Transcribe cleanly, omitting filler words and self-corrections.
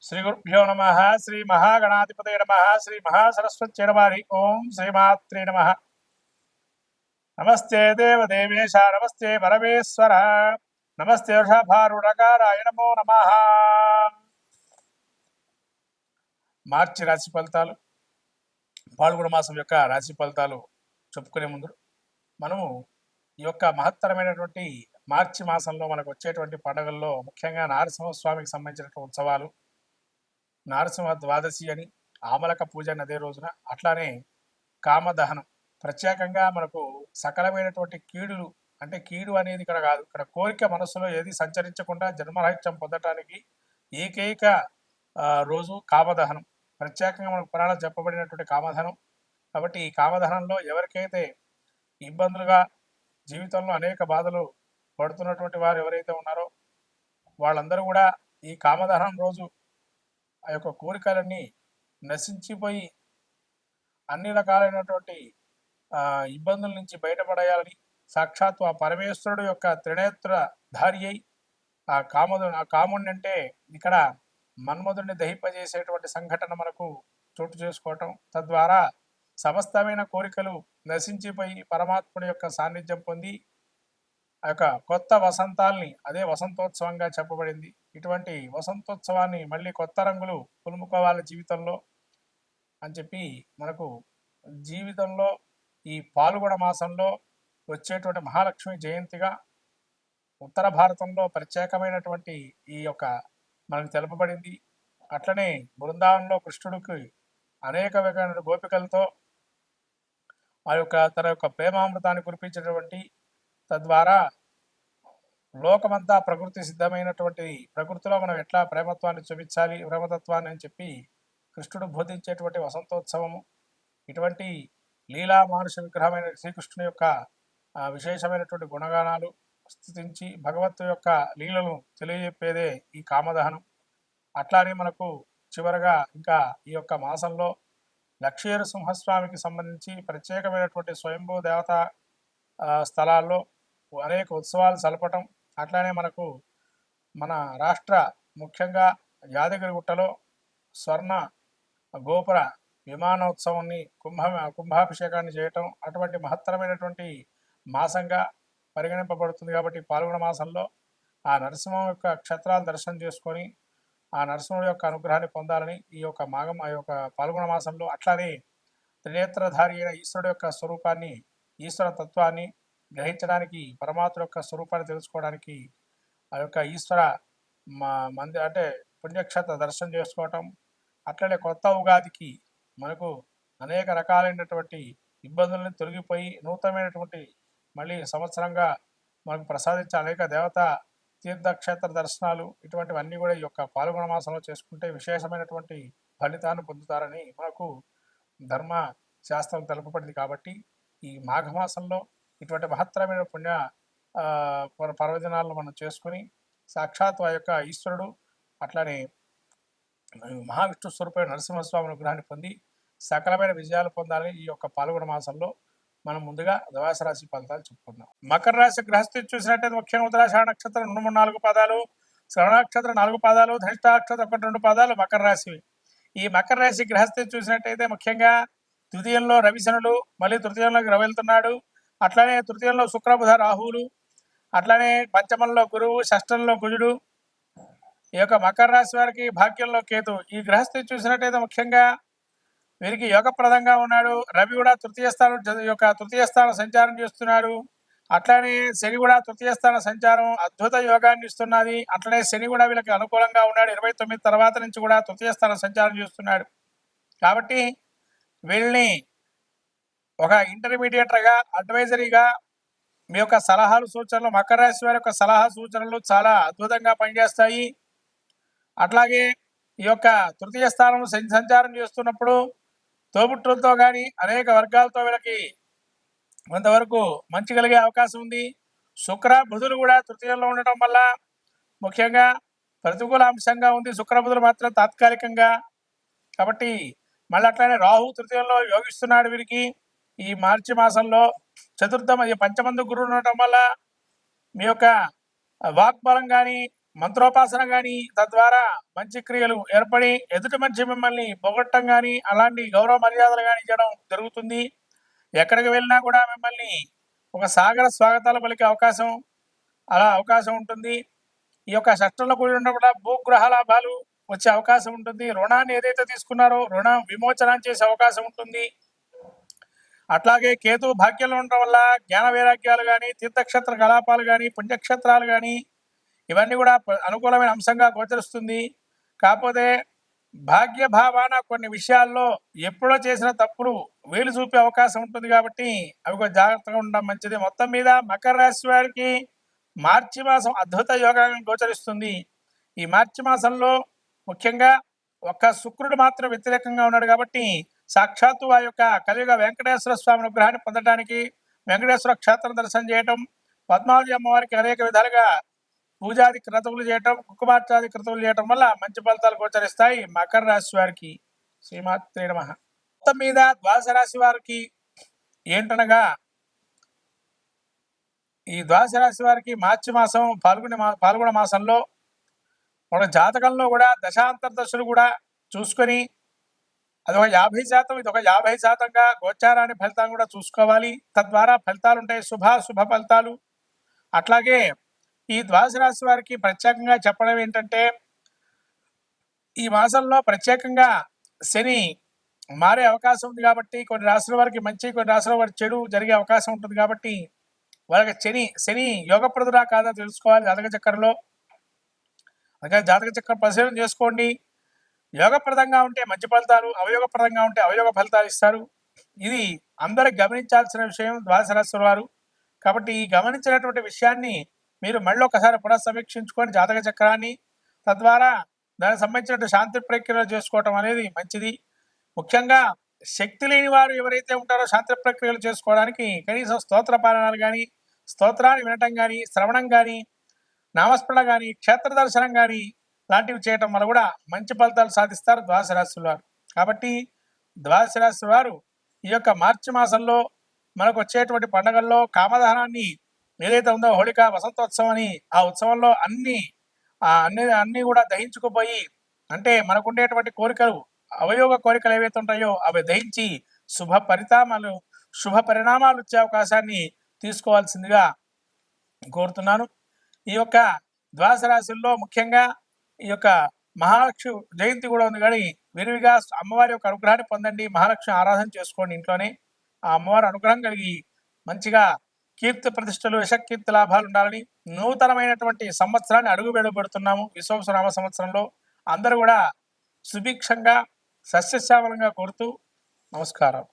శ్రీ గురుభ్యో నమ. శ్రీ మహాగణాధిపతయ నమ. శ్రీ మహాసరస్వత్యై నమ. ఓం శ్రీమాత్రే నమ. నమస్తే దేవదేవేశ, నమస్తే పరమేశ్వర, నమస్తే వృషభారూఢకారాయ నమో నమ. మార్చి రాశి ఫలితాలు, పాల్గొన మాసం యొక్క రాశి ఫలితాలు చెప్పుకునే ముందు మనము ఈ యొక్క మహత్తరమైనటువంటి మార్చి మాసంలో మనకు వచ్చేటువంటి పండుగల్లో ముఖ్యంగా నరసింహస్వామికి సంబంధించినటువంటి ఉత్సవాలు, నరసింహ ద్వాదశి అని, ఆమలక పూజ అని అదే రోజున, అట్లానే కామదహనం. ప్రత్యేకంగా మనకు సకలమైనటువంటి కీడులు, అంటే కీడు అనేది ఇక్కడ కాదు, ఇక్కడ కోరిక మనసులో ఏది సంచరించకుండా జన్మరాహిత్యం పొందటానికి ఏకైక రోజు కామదహనం. ప్రత్యేకంగా మనకు పురాణాలు చెప్పబడినటువంటి కామదహనం. కాబట్టి ఈ కామదహనంలో ఎవరికైతే ఇబ్బందులుగా జీవితంలో అనేక బాధలు పడుతున్నటువంటి వారు ఎవరైతే ఉన్నారో వాళ్ళందరూ కూడా ఈ కామదహనం రోజు ఆ యొక్క కోరికలన్నీ నశించిపోయి అన్ని రకాలైనటువంటి ఇబ్బందుల నుంచి బయటపడేయాలని సాక్షాత్తు ఆ పరమేశ్వరుడు యొక్క త్రినేత్ర ధారి అయి ఆ కాముడిని అంటే ఇక్కడ మన్మధుడిని దహింపజేసేటువంటి సంఘటన మనకు చోటు చేసుకోవటం, తద్వారా సమస్తమైన కోరికలు నశించిపోయి పరమాత్ముడి యొక్క సాన్నిధ్యం పొంది ఆ యొక్క కొత్త వసంతాల్ని, అదే వసంతోత్సవంగా చెప్పబడింది. ఇటువంటి వసంతోత్సవాన్ని మళ్ళీ కొత్త రంగులు పులుముకోవాలి జీవితంలో అని చెప్పి మనకు జీవితంలో ఈ పాల్గొన మాసంలో వచ్చేటువంటి మహాలక్ష్మి జయంతిగా ఉత్తర భారతంలో ప్రత్యేకమైనటువంటి ఈ యొక్క మనకు తెలుపబడింది. అట్లనే బృందావనంలో కృష్ణుడికి అనేక రకమైన గోపికలతో ఆ యొక్క తన యొక్క ప్రేమామృతాన్ని కురిపించినటువంటి, తద్వారా లోకమంతా ప్రకృతి సిద్ధమైనటువంటి ప్రకృతిలో మనం ఎట్లా ప్రేమత్వాన్ని చూపించాలి, ప్రేమతత్వాన్ని అని చెప్పి కృష్ణుడు బోధించేటువంటి వసంతోత్సవము. ఇటువంటి లీలా మానుష విగ్రహమైన శ్రీకృష్ణుని యొక్క విశేషమైనటువంటి గుణగానాలు స్థుతించి భగవత్తు యొక్క లీలను తెలియజెప్పేదే ఈ కామదహనం. అట్లానే మనకు చివరగా ఇంకా ఈ యొక్క మాసంలో లక్ష్మీ సింహస్వామికి సంబంధించి ప్రత్యేకమైనటువంటి స్వయంభూ దేవత స్థలాల్లో అనేక ఉత్సవాలు జరపటం. అట్లానే మనకు మన రాష్ట్ర ముఖ్యంగా యాదగిరిగుట్టలో స్వర్ణ గోపుర విమానోత్సవాన్ని కుంభాభిషేకాన్ని చేయటం అటువంటి మహత్తరమైనటువంటి మాసంగా పరిగణింపబడుతుంది. కాబట్టి పాల్గొన మాసంలో ఆ నరసింహం యొక్క క్షేత్రాలు దర్శనం చేసుకొని ఆ నరసింహుడి యొక్క అనుగ్రహాన్ని పొందాలని ఈ యొక్క ఆ యొక్క పాల్గొన మాసంలో, అట్లానే త్రినేత్రధారి అయిన ఈశ్వరుడు యొక్క స్వరూపాన్ని, ఈశ్వర తత్వాన్ని గ్రహించడానికి, పరమాత్మ యొక్క స్వరూపాన్ని తెలుసుకోవడానికి ఆ యొక్క ఈశ్వర అంటే పుణ్యక్షేత్ర దర్శనం చేసుకోవటం. అట్లనే కొత్త ఉగాదికి మనకు అనేక రకాలైనటువంటి ఇబ్బందులను తొలగిపోయి నూతనమైనటువంటి మళ్ళీ సంవత్సరంగా మనకు ప్రసాదించే అనేక దేవత తీర్థక్షేత్ర దర్శనాలు, ఇటువంటివన్నీ కూడా ఈ యొక్క పాల్గొన మాసంలో చేసుకుంటే విశేషమైనటువంటి ఫలితాన్ని పొందుతారని మనకు ధర్మ శాస్త్రం తెలుపబడింది. కాబట్టి ఈ మాఘమాసంలో ఇటువంటి మహత్తరమైన పుణ్య పర్వదినాలను మనం చేసుకుని సాక్షాత్ ఆ యొక్క ఈశ్వరుడు అట్లానే మహావిష్ణు స్వరూపమైన నరసింహస్వామి అనుగ్రహాన్ని పొంది సకలమైన విజయాలు పొందాలని ఈ యొక్క పాల్గొన మాసంలో మనం ముందుగా ద్వాదశ రాశి ఫలితాలు చెప్పుకుందాం. మకర రాశి గ్రహస్థితి చూసినట్టయితే ముఖ్యంగా ఉత్తరాషాఢ నక్షత్రం 2, 3, 4 పాదాలు, శ్రవణ నక్షత్రం 4 పాదాలు, ధనిష్ట నక్షత్రం 1, 2 పాదాలు మకర రాశివి. ఈ మకర రాశి గ్రహస్థితి చూసినట్టయితే ముఖ్యంగా ద్వితీయంలో రవిశనుడు, మళ్ళీ తృతీయంలోకి రవి వెళ్తున్నాడు. అట్లానే తృతీయంలో శుక్రబుధ రాహువులు, అట్లానే పంచమంలో గురువు, షష్టంలో కుజుడు. ఈ యొక్క మకర రాశి వారికి భాగ్యంలో కేతు. ఈ గ్రహస్థితి చూసినట్టయితే ముఖ్యంగా వీరికి యోగప్రదంగా ఉన్నాడు. రవి కూడా తృతీయ స్థానం సంచారం చేస్తున్నాడు. అట్లనే శని కూడా తృతీయ స్థాన సంచారం అద్భుత యోగాన్ని ఇస్తున్నది. అట్లనే శని కూడా వీళ్ళకి అనుకూలంగా ఉన్నాడు. 29 తర్వాత నుంచి కూడా తృతీయ స్థానం సంచారం చేస్తున్నాడు. కాబట్టి వీళ్ళని ఒక ఇంటర్మీడియట్గా, అడ్వైజరీగా మీ యొక్క సలహాలు సూచనలు, మకర రాశి వారి యొక్క సలహా సూచనలు చాలా అద్భుతంగా పనిచేస్తాయి. అట్లాగే ఈ యొక్క తృతీయ స్థానం సంచారం చేస్తున్నప్పుడు తోబుట్టులతో కానీ అనేక వర్గాలతో వీళ్ళకి కొంతవరకు మంచి కలిగే అవకాశం ఉంది. శుక్ర బుధులు కూడా తృతీయంలో ఉండటం వల్ల ముఖ్యంగా ప్రతికూల అంశంగా ఉంది. శుక్ర బుధులు మాత్రం తాత్కాలికంగా. కాబట్టి మళ్ళీ అట్లానే రాహు తృతీయంలో యోగిస్తున్నాడు వీరికి ఈ మార్చి మాసంలో. పంచమందు గురువు ఉండటం వల్ల మీ యొక్క వాక్బలం కానీ మంత్రోపాసన కానీ తద్వారా మంచి క్రియలు ఏర్పడి ఎదుటి మనిషి మిమ్మల్ని పొగట్టం కానీ అలాంటి గౌరవ మర్యాదలు కానీ చేయడం జరుగుతుంది. ఎక్కడికి వెళ్ళినా కూడా మిమ్మల్ని ఒక సాగర స్వాగతాలు పలికే అవకాశం ఉంటుంది. ఈ యొక్క షష్టంలో కూడి ఉండడం కూడా భూగ్రహ లాభాలు వచ్చే అవకాశం ఉంటుంది. రుణాన్ని ఏదైతే తీసుకున్నారో రుణం విమోచనం చేసే అవకాశం ఉంటుంది. అట్లాగే కేతు భాగ్యంలో ఉండడం వల్ల జ్ఞాన వైరాగ్యాలు కానీ తీర్థక్షేత్ర కలాపాలు కానీ పుణ్యక్షేత్రాలు కానీ ఇవన్నీ కూడా అనుకూలమైన అంశంగా గోచరిస్తుంది. కాకపోతే భాగ్య భావాన కొన్ని విషయాల్లో ఎప్పుడో చేసిన తప్పులు వేలు చూపే అవకాశం ఉంటుంది కాబట్టి అవి కొంచెం జాగ్రత్తగా ఉండడం మంచిది. మొత్తం మీద మకర రాశి వారికి మార్చి మాసం అద్భుత యోగాన్ని గోచరిస్తుంది. ఈ మార్చి మాసంలో ముఖ్యంగా ఒక్క శుక్రుడు మాత్రం వ్యతిరేకంగా ఉన్నాడు కాబట్టి సాక్షాత్తు ఆ యొక్క కలియుగ వెంకటేశ్వర స్వామి అనుగ్రహాన్ని పొందడానికి వెంకటేశ్వర క్షేత్రం దర్శనం చేయటం, పద్మావతి అమ్మవారికి అనేక విధాలుగా పూజాది క్రతువులు చేయటం, కుంకుమార్చాది క్రతువులు చేయటం వల్ల మంచి ఫలితాలు గోచరిస్తాయి మకర రాశి వారికి. శ్రీమాత్రే నమః. మొత్తం మీద ద్వాదశ రాశి వారికి ఏంటనగా ఈ ద్వాదశ రాశి వారికి మార్చి మాసం పాల్గొన మాసంలో ఒక జాతకంలో కూడా దశాంతర దశలు కూడా చూసుకొని అదొక 50%, ఇదొక 50%గా గోచారాన్ని ఫలితాన్ని కూడా చూసుకోవాలి. తద్వారా ఫలితాలు ఉంటాయి, శుభ ఫలితాలు. అట్లాగే ఈ ద్వాదశ రాశి వారికి ప్రత్యేకంగా చెప్పడం ఏంటంటే ఈ మాసంలో ప్రత్యేకంగా శని మారే అవకాశం ఉంది కాబట్టి కొన్ని రాశుల వారికి మంచి, కొన్ని రాశుల వారికి చెడు జరిగే అవకాశం ఉంటుంది కాబట్టి వాళ్ళకి శని యోగప్రదురా కాదా తెలుసుకోవాలి జాతక చక్రంలో. అందుకని జాతక చక్రం పరిశీలన చేసుకోండి. యోగప్రదంగా ఉంటే మంచి ఫలితాలు, అవయోగప్రదంగా ఉంటే అవయోగ ఫలితాలు ఇస్తారు. ఇది అందరికి గమనించాల్సిన విషయం ద్వాదశ రాశుల వారు. కాబట్టి ఈ గమనించినటువంటి విషయాన్ని మీరు మళ్ళీ ఒకసారి పునఃసమీక్షించుకొని జాతక చక్రాన్ని తద్వారా దానికి సంబంధించిన శాంతి ప్రక్రియలు చేసుకోవటం అనేది మంచిది. ముఖ్యంగా శక్తి లేని వారు ఎవరైతే ఉంటారో శాంతి ప్రక్రియలు చేసుకోవడానికి కనీసం స్తోత్ర పారాయణాలు కానీ, స్తోత్రాన్ని వినటం కానీ, శ్రవణం కానీ, నామస్మరణ కానీ, క్షేత్ర దర్శనం కానీ లాంటివి చేయటం వల్ల కూడా మంచి ఫలితాలు సాధిస్తారు ద్వాదశ రాశుల వారు. కాబట్టి ద్వాదశ రాశి వారు ఈ యొక్క మార్చి మాసంలో మనకు వచ్చేటువంటి పండుగల్లో కామదహనాన్ని ఏదైతే ఉందో హోళిక వసంతోత్సవం అని, ఆ ఉత్సవంలో అన్ని కూడా దహించుకుపోయి అంటే మనకు ఉండేటువంటి కోరికలు అవయోగ కోరికలు ఏవైతే ఉంటాయో అవి దహించి శుభ పరిణామాలు వచ్చే అవకాశాన్ని తీసుకోవాల్సిందిగా కోరుతున్నాను. ఈ యొక్క ద్వాదశ రాశుల్లో ముఖ్యంగా ఈ యొక్క మహాలక్ష్మి జయంతి కూడా ఉంది కానీ విరివిగా అమ్మవారి యొక్క అనుగ్రహాన్ని పొందండి. మహాలక్ష్మి ఆరాధన చేసుకోండి ఇంట్లోనే. ఆ అమ్మవారి అనుగ్రహం కలిగి మంచిగా కీర్తి ప్రతిష్టలు, యశకీర్తి లాభాలు ఉండాలని నూతనమైనటువంటి సంవత్సరాన్ని అడుగు పెడుతున్నాము. విశ్వావసునామ సంవత్సరంలో అందరూ కూడా సుభిక్షంగా సస్యశ్యామలంగా కోరుతూ నమస్కారం.